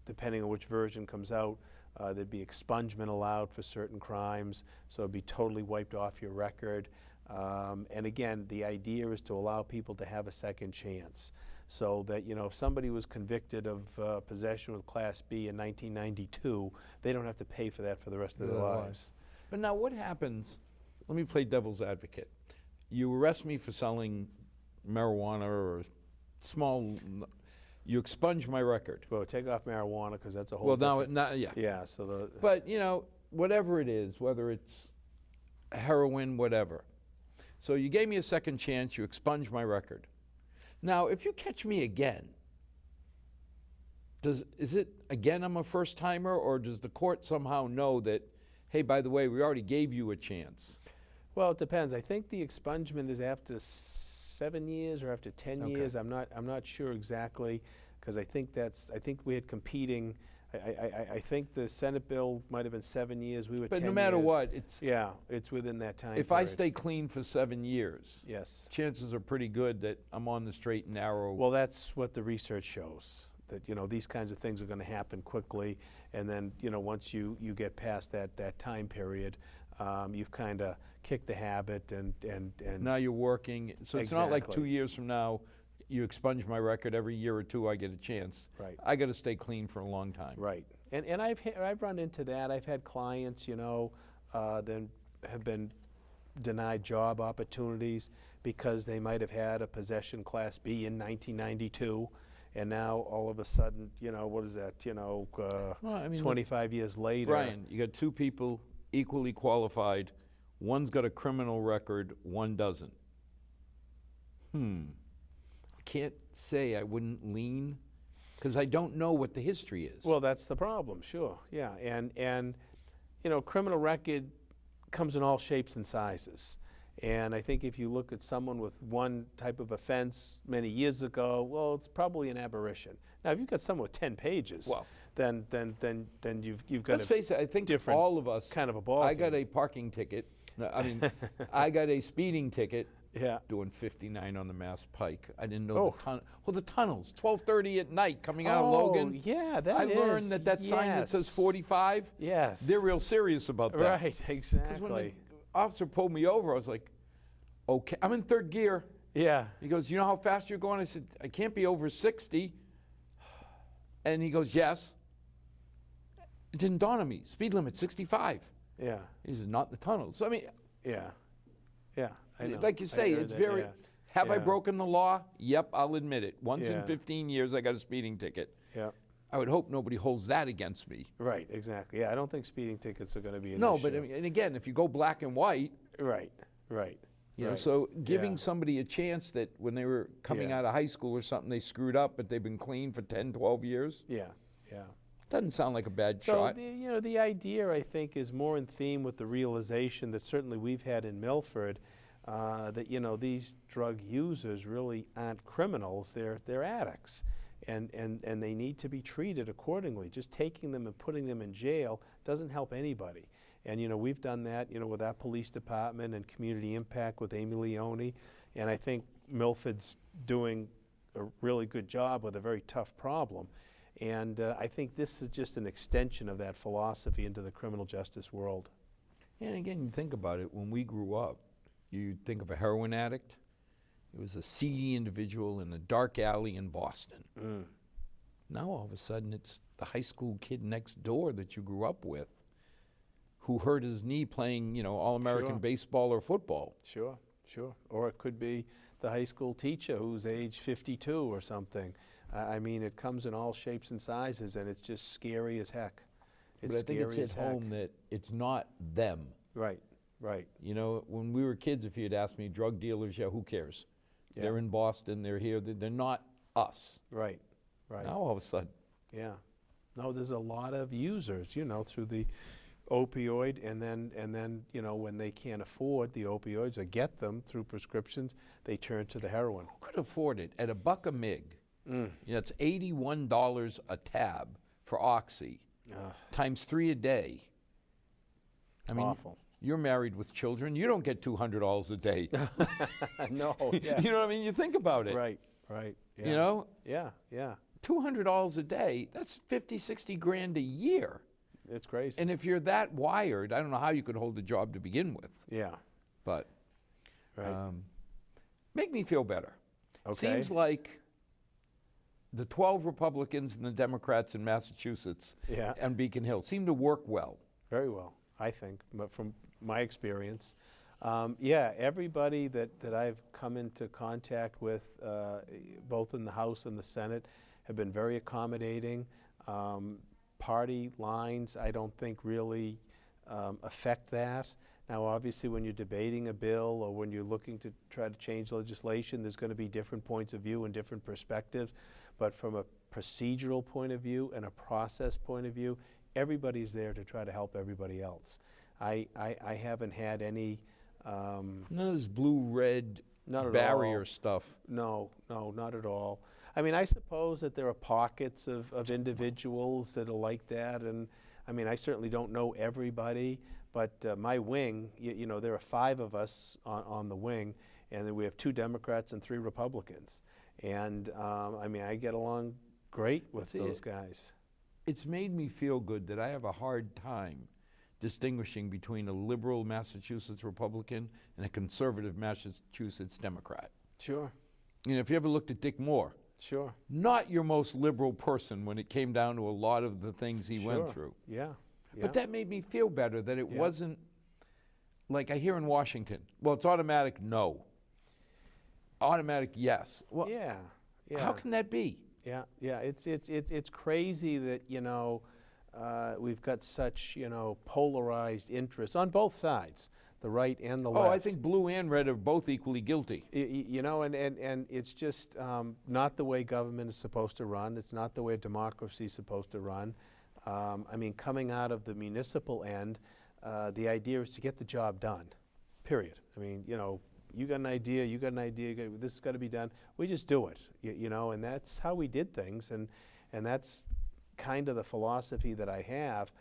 depending on which version comes out, there'd be expungement allowed for certain crimes, so it'd be totally wiped off your record. And again, the idea is to allow people to have a second chance, so that, if somebody was convicted of possession with Class B in 1992, they don't have to pay for that for the rest of their lives. But now what happens, let me play devil's advocate. You arrest me for selling marijuana or small, you expunge my record. Well, take off marijuana, because that's a whole Well, different- yeah. Yeah, so the... But, whatever it is, whether it's heroin, whatever. So you gave me a second chance, you expunge my record. Now, if you catch me again, is it again I'm a first timer, or does the court somehow know that, hey, by the way, we already gave you a chance? Well, it depends. I think the expungement is after 7 years or after 10 Okay. years. I'm not sure exactly, because I think we had competing. I think the Senate bill might have been 7 years. We were 10 But years. no matter what, it's Yeah, it's within that time if I period. stay clean for 7 years, Yes. chances are pretty good that I'm on the straight and narrow. Well, that's what the research shows, that these kinds of things are going to happen quickly, and then once you get past that time period, you've kind of kicked the habit and Now you're working, so it's not like Exactly. 2 years from now, you expunge my record, every year or two I get a chance. Right. I got to stay clean for a long time. Right, and I've run into that. I've had clients, that have been denied job opportunities because they might have had a possession Class B in 1992, and now all of a sudden, what is that? Well, I mean, 25 years later. Brian, you got two people equally qualified. One's got a criminal record, one doesn't. I can't say I wouldn't lean, because I don't know what the history is. Well, that's the problem. Sure, yeah, and criminal record comes in all shapes and sizes. And I think if you look at someone with one type of offense many years ago, well, it's probably an aberration. Now, if you've got someone with 10 pages, Well, then you've got let's face it, I think different all of us, kind of a ball I got game. a parking ticket. No, I mean, I got a speeding ticket Yeah. doing 59 on the Mass Pike. I didn't know Oh. the tunnel. Well, the tunnels, 12:30 at night coming out of Oh, Logan. yeah, that I is. learned that sign that says Yes. 45, Yes. they're real serious about that. Right, Because when the exactly. officer pulled me over, I was like, okay, I'm in third gear. Yeah. He goes, you know how fast you're going? I said, I can't be over 60. And he goes, yes. It didn't dawn on me. Speed limit 65. Yeah, He says, not the tunnels. So, I mean, yeah, yeah, I know. like you I say, heard it's that, very, yeah. have I Yeah. broken the law? Yep, I'll admit it. Once in Yeah. 15 years, I got a speeding ticket. Yeah, I would hope nobody holds that against me. right, exactly. Yeah, I don't think speeding tickets are gonna be an No, issue. but I mean, and again, if you go black and white, Right, right. you know, right. so giving Yeah. somebody a chance that when they were coming Yeah. out of high school or something, they screwed up, but they've been clean for 10, 12 years, Yeah, yeah. doesn't sound like a bad So, shot. the idea, I think, is more in theme with the realization that certainly we've had in Milford, that, these drug users really aren't criminals, they're addicts. And they need to be treated accordingly. Just taking them and putting them in jail doesn't help anybody. And, we've done that, with our police department and community impact with Amy Leone. And I think Milford's doing a really good job with a very tough problem. And I think this is just an extension of that philosophy into the criminal justice world. And again, you think about it, when we grew up, you think of a heroin addict, it was a seedy individual in a dark alley in Boston. Now all of a sudden it's the high school kid next door that you grew up with who hurt his knee playing, All-American Sure. baseball or football. Sure, sure. Or it could be the high school teacher who's age 52 or something. I mean, it comes in all shapes and sizes, and it's just scary as heck. It's But I think it's scary hit as heck. home that it's not them. Right, right. When we were kids, if you had asked me, drug dealers, yeah, who cares? Yeah. They're in Boston, they're here, they're not us. Right, right. Now all of a sudden, Yeah. No, there's a lot of users, through the opioid, and then, when they can't afford the opioids or get them through prescriptions, they turn to the heroin. who could afford it? At $1 a mig, it's $81 a tab for Oxy, times 3 a day. I mean, Awful. you're married with children, you don't get $200 a day. No, yeah. You know what I mean? You think about it. Right, right. Yeah. You know, Yeah, yeah. $200 a day, that's 50, 60 grand a year. It's crazy. And if you're that wired, I don't know how you could hold a job to begin with, Yeah, but right. make me feel better. Okay. Seems like the 12 Republicans and the Democrats in Massachusetts Yeah. and Beacon Hill seem to work well. Very well, I think, but from my experience. Yeah, everybody that I've come into contact with, both in the House and the Senate, have been very accommodating. Party lines, I don't think really affect that. Now, obviously, when you're debating a bill or when you're looking to try to change legislation, there's going to be different points of view and different perspectives. But from a procedural point of view and a process point of view, everybody's there to try to help everybody else. I haven't had any... None of this blue-red Not at barrier all. stuff. No, not at all. I mean, I suppose that there are pockets of individuals that are like that, and I mean, I certainly don't know everybody, but my wing, there are 5 of us on the wing, and then we have 2 Democrats and 3 Republicans. And I mean, I get along great with those guys. It's made me feel good that I have a hard time distinguishing between a liberal Massachusetts Republican and a conservative Massachusetts Democrat. Sure, If you ever looked at Dick Moore, sure. not your most liberal person when it came down to a lot of the things he went Sure. through. Yeah, yeah. But that made me feel better that it Yeah. wasn't like I hear in Washington, well, it's automatic no. Automatic yes. Well, yeah, yeah. how can that be? Yeah, yeah, it's crazy that, we've got such, polarized interests on both sides, the right and the left. Oh, I think blue and red are both equally guilty. And it's just not the way government is supposed to run. It's not the way democracy is supposed to run. I mean, coming out of the municipal end, the idea is to get the job done, period. I mean, you got an idea, this has got to be done. We just do it, and that's how we did things, and that's kind of the philosophy that I have.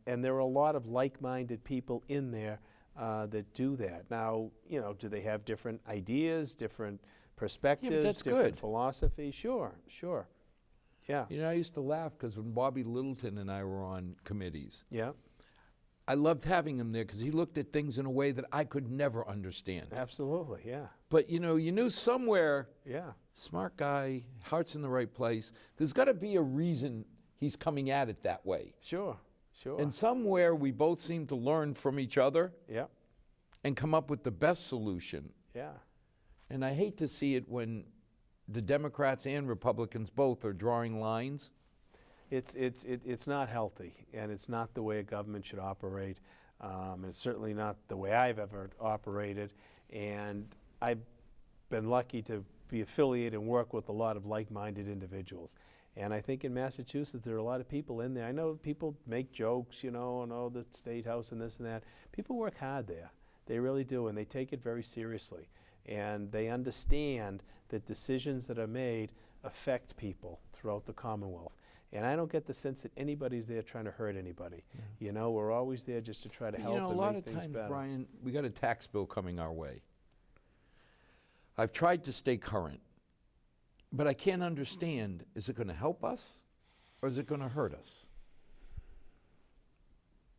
And there are a lot of like-minded people in there that do that. Now, do they have different ideas, different perspectives, that's different good. philosophy? Sure. Yeah. I used to laugh because when Bobby Littleton and I were on committees, Yeah. I loved having him there because he looked at things in a way that I could never understand. Absolutely, yeah. But you knew somewhere, Yeah. smart guy, heart's in the right place. There's got to be a reason he's coming at it that way. Sure, sure. And somewhere we both seem to learn from each other Yeah, and come up with the best solution. yeah. And I hate to see it when the Democrats and Republicans both are drawing lines. It's not healthy, and it's not the way a government should operate. It's certainly not the way I've ever operated. And I've been lucky to be affiliated and work with a lot of like-minded individuals. And I think in Massachusetts there are a lot of people in there. I know people make jokes, and the State House and this and that. People work hard there. They really do, and they take it very seriously. And they understand that decisions that are made affect people throughout the Commonwealth. And I don't get the sense that anybody's there trying to hurt anybody. We're always there just to try to help and make things better. A lot of times, Brian, we got a tax bill coming our way. I've tried to stay current, but I can't understand, is it going to help us or is it going to hurt us?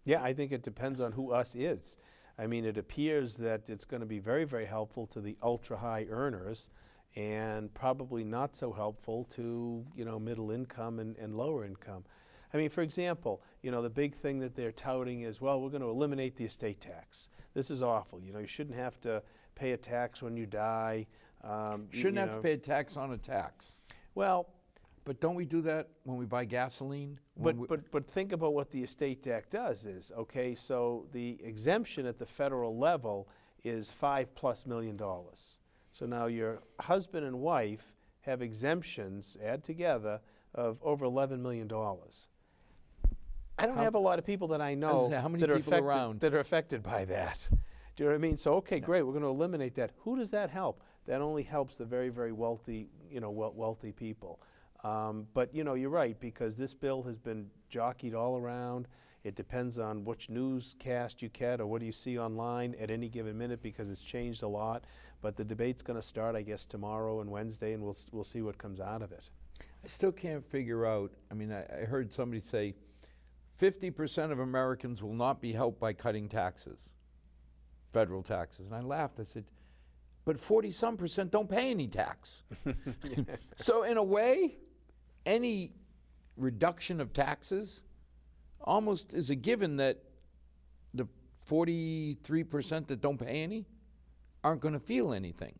Yeah, I think it depends on who us is. I mean, it appears that it's going to be very, very helpful to the ultra-high earners and probably not so helpful to, middle income and lower income. I mean, for example, the big thing that they're touting is, well, we're going to eliminate the estate tax. This is awful. You shouldn't have to pay a tax when you die. Shouldn't have to pay a tax on a tax. Well, but don't we do that when we buy gasoline? But think about what the estate tax does is, okay, so the exemption at the federal level is $5+ million. So now your husband and wife have exemptions, add together, of over $11 million. I don't have a lot of people that I know that are affected by that. Do you know what I mean? So, okay, great, we're going to eliminate that. Who does that help? That only helps the very, very wealthy, wealthy people. But, you're right, because this bill has been jockeyed all around. It depends on which newscast you get or what do you see online at any given minute, because it's changed a lot. But the debate's going to start, I guess, tomorrow and Wednesday, and we'll see what comes out of it. I still can't figure out, I heard somebody say 50% of Americans will not be helped by cutting taxes, federal taxes. And I laughed. I said, but 40-some% don't pay any tax. So in a way, any reduction of taxes almost is a given that the 43% that don't pay any aren't going to feel anything.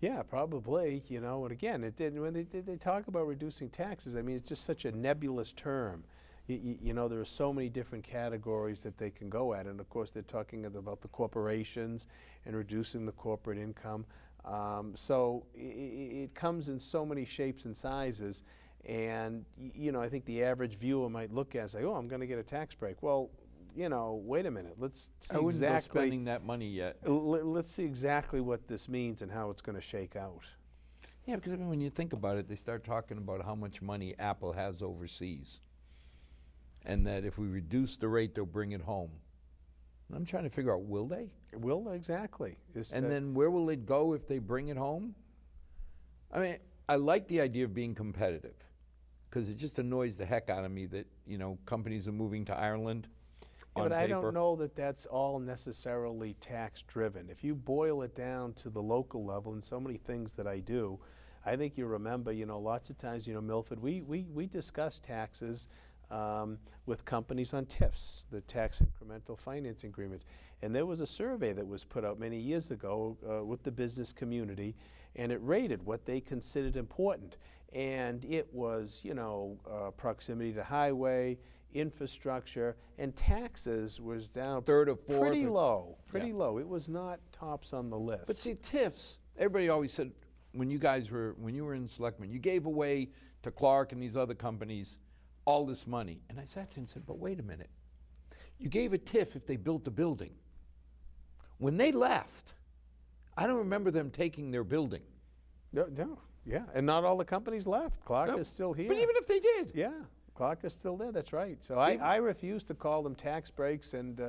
Yeah, probably, and again, when they talk about reducing taxes, it's just such a nebulous term. There are so many different categories that they can go at, and of course they're talking about the corporations and reducing the corporate income. So it comes in so many shapes and sizes, and I think the average viewer might look at it and say, oh, I'm going to get a tax break. Well, wait a minute, let's see I wouldn't go exactly spending that money yet. Let's see exactly what this means and how it's going to shake out. Yeah, because when you think about it, they start talking about how much money Apple has overseas, and that if we reduce the rate, they'll bring it home. And I'm trying to figure out, will they? Will, exactly. And then where will it go if they bring it home? I like the idea of being competitive, because it just annoys the heck out of me that, companies are moving to Ireland. Yeah, but I don't know that that's all necessarily tax-driven. If you boil it down to the local level, and so many things that I do, I think you remember, lots of times, Milford, we discuss taxes with companies on TIFs, the tax incremental financing agreements. And there was a survey that was put out many years ago with the business community, and it rated what they considered important. And it was, proximity to highway, infrastructure, and taxes was down third or fourth. Pretty low. Low. It was not tops on the list. But see, TIFs, everybody always said, when you were in selectmen, you gave away to Clark and these other companies all this money. And I sat there and said, but wait a minute. You gave a TIF if they built a building. When they left, I don't remember them taking their building. No, yeah, and not all the companies left. Clark is still here. But even if they did. Yeah, Clark is still there, that's right. So I refuse to call them tax breaks, and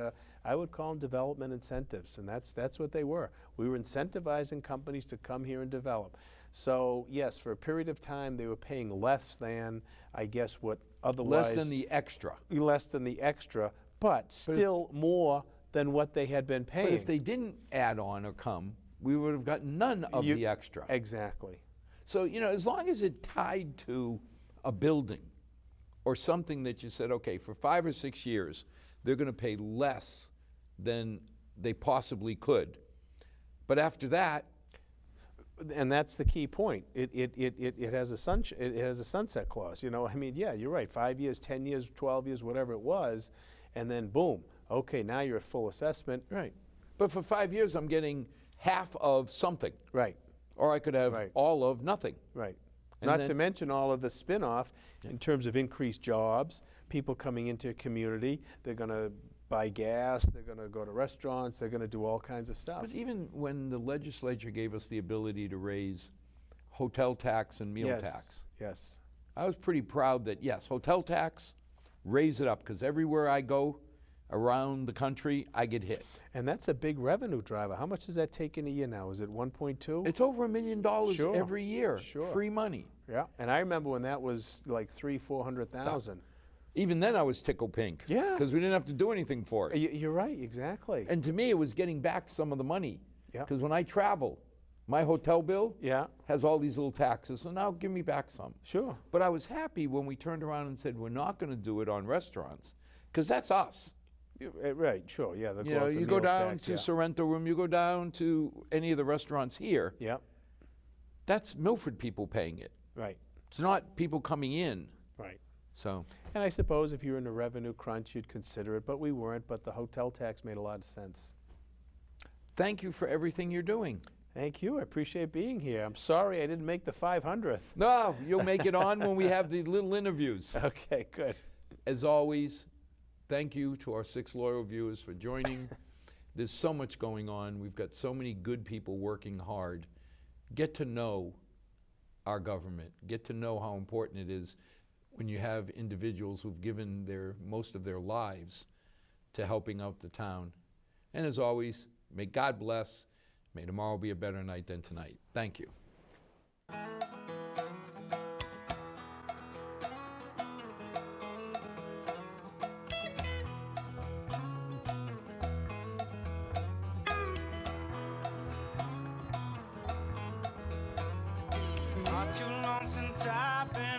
I would call them development incentives, and that's what they were. We were incentivizing companies to come here and develop. So yes, for a period of time, they were paying less than, I guess, what otherwise... Less than the extra. Less than the extra, but still more than what they had been paying. But if they didn't add on or come, we would have got none of the extra. Exactly. So, you know, as long as it tied to a building or something that you said, okay, for 5 or 6 years, they're going to pay less than they possibly could. But after that, And that's the key point. It has a sunset clause. You know, I mean, yeah, you're right. 5 years, 10 years, 12 years, whatever it was, and then boom. Okay, now you're at full assessment. right. But for 5 years, I'm getting half of something. Right. Or I could have Right. all of nothing. Right. And Not to then- mention all of the spin-off in terms of increased jobs, people coming into a community, they're going to buy gas, they're going to go to restaurants, they're going to do all kinds of stuff. But even when the legislature gave us the ability to raise hotel tax and meal Yes, tax, yes. I was pretty proud that, yes, hotel tax, raise it up, because everywhere I go around the country, I get hit. And that's a big revenue driver. How much does that take in a year now? Is it 1.2? It's over $1 million Sure, every year, sure. free money. Yeah. And I remember when that was like 300,000-400,000. Even then, I was tickle pink. Yeah. Because we didn't have to do anything for it. You're right, exactly. And to me, it was getting back some of the money. Yeah. Because when I travel, my hotel bill Yeah, has all these little taxes, so now give me back some. sure. But I was happy when we turned around and said, we're not going to do it on restaurants, because that's us. Right, sure, yeah. You know, you go down to Sorrento Room, you go down to any of the restaurants here, Yeah, that's Milford people paying it. right, It's not people coming in. right. So, And I suppose if you're in a revenue crunch, you'd consider it, but we weren't. But the hotel tax made a lot of sense. thank you for everything you're doing. Thank you. I appreciate being here. I'm sorry I didn't make the 500th. No, you'll make it on when we have the little interviews. Okay, good. As always, thank you to our 6 loyal viewers for joining. There's so much going on. We've got so many good people working hard. Get to know our government. Get to know how important it is when you have individuals who've given most of their lives to helping out the town. And as always, may God bless. May tomorrow be a better night than tonight. Thank you. Not too long since I've been